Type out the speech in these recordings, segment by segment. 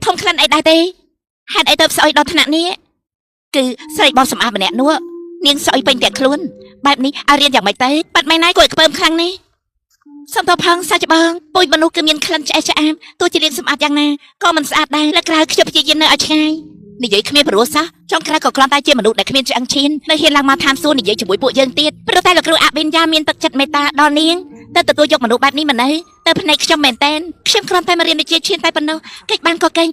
ធំខ្លាំងអីដែរទេហេតុអីទៅស្អុយដល់ថ្នាក់នេះគឺស្រីបងសម្អាតម្នាក់នោះនាងស្អុយពេញតែខ្លួនបែបនេះឲ្យរៀនយ៉ាងម៉េចទៅបាត់ម៉ែណៃគួរឲ្យខ្ពើមខ្លាំងនេះសំទោផងសាច់បងពុយមនុស្សគឺមានក្លិនឆ្អេះឆ្អាបទោះជារៀងសម្អាតយ៉ាងណាក៏មិនស្អាតដែរលើក្រៅខ្ញុំព្យាយាមនៅឲ្យឆ្ងាយនិយាយគ្មានព្រោះសោះចុងក្រោយក៏គ្រាន់តែជាមនុស្សដែលគ្មានឆ្អឹងឈាននៅហ៊ានឡើងមកឋានសួគ៌និយាយជាមួយពួកយើងទៀតព្រោះតែលោកគ្រូអបិញ្ញាមានទឹកចិត្តមេត្តាដល់នាងទៅទទួលយកមនុស្សបែបនេះមកនៅទៅភ្នែកខ្ញុំមែនតែនខ្ញុំគ្រាន់តែមករៀនវិជ្ជាឈានតែប៉ុណ្ណោះកិច្ចបានក៏កិច្ច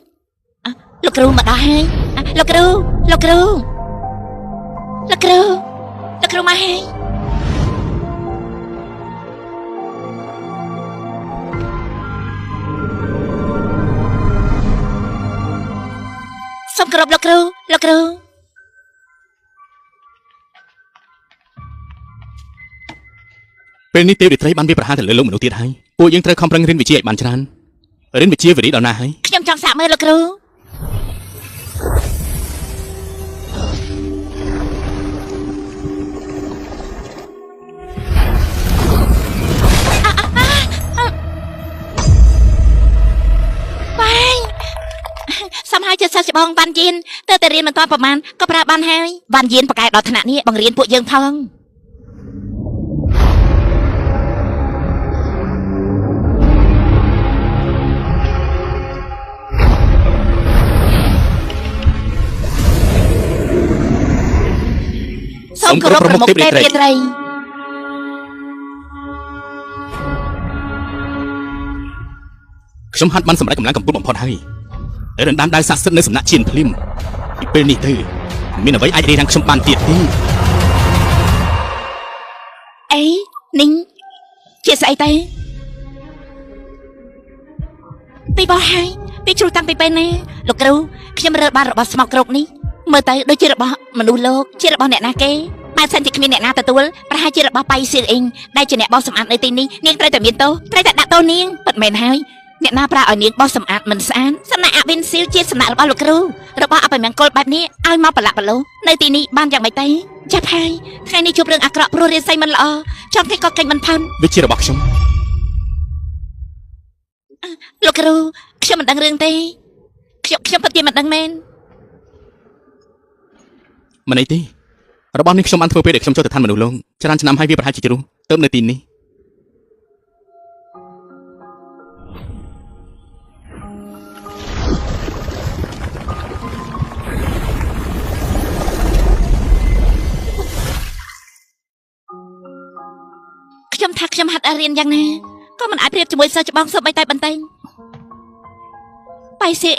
លោកគ្រូមកដល់ហើយលោកគ្រូមកហើយសូមគោរពលោកគ្រូពេលនេះទេវរាត្រីបានវាប្រហារទៅលើលោកមនុស្សទៀតហើយពួកយើងត្រូវខំប្រឹងរៀនវិជ្ជាឲ្យបានច្រើនរៀនវិជ្ជាវិរិយដល់ណាហើយខ្ញុំចង់សាកមើលលោកគ្រូសំហើយជាសិស្សច្បងវ៉ាន់យៀនទៅតែរៀនមិនទាន់ប្រហែលក៏ប្រើបានហើយវ៉ាន់យៀនប្រកែកដល់ថ្នាក់នេះបង្រៀនពួកយើងផងសូមគោរពប្រមុខទេវរាត្រីខ្ញុំហាត់បានសម្រេចកម្លាំងកម្ពស់បំផុតហើយរំដានដៅស័ក្តិសិទ្ធិនៅសំណាក់ឈៀនភ្លាមពីពេលនេះទៅមានអ្វីអាចរារាំងខ្ញុំបានទៀតទេអីនីងជាស្អីទៅពីបោះហើយពីជ្រុលតាំងពីពេលណាលោកគ្រូខ្ញុំរើបានរបស់ស្មោកគ្រប់នេះមើលទៅដូចជារបស់មនុស្សលោកជារបស់អ្នកណាគេបើសិនជាគ្មានអ្នកណាទទួលប្រហែលជារបស់បៃសៀងអ៊ីងដែលជាអ្នកបោះសម្អាតនៅទីនេះនាងត្រូវតែមានទោសត្រូវតែដាក់ទោសនាងពិតមែនហើយអ្នកណាប្រាឲ្យនាងបោះសម្អាតមិនស្អាតសំណាក់អវិនស៊ីលជាសំណាក់របស់លោកគ្រូរបស់អបិមង្គលបែបនេះឲ្យមកប្រឡាក់ប្រឡូសនៅទីនេះបានយ៉ាងម៉េចទៅចាប់ហើយថ្ងៃនេះជួបរឿងអាក្រក់ព្រោះរៀនសីមិនល្អចំកិច្ចក៏កិច្ចមិនផុនវាជារបស់ខ្ញុំលោកគ្រូខ្ញុំមិនដឹងរឿងទេខ្ញុំពិតជាមិនដឹងមែនមិនអីទេរបស់នេះខ្ញុំបានធ្វើពេលដែលខ្ញុំចូលទៅឋានមនុស្សលោកច្រើនឆ្នាំហើយវាប្រហែលជាជ្រុះទៅនៅទីនេះខ្ញុំហាត់រៀនយ៉ាងណាក៏មិនអាចប្រៀបជាមួយសិស្សច្បងសូម្បីតែបន្តិចបៃសៀង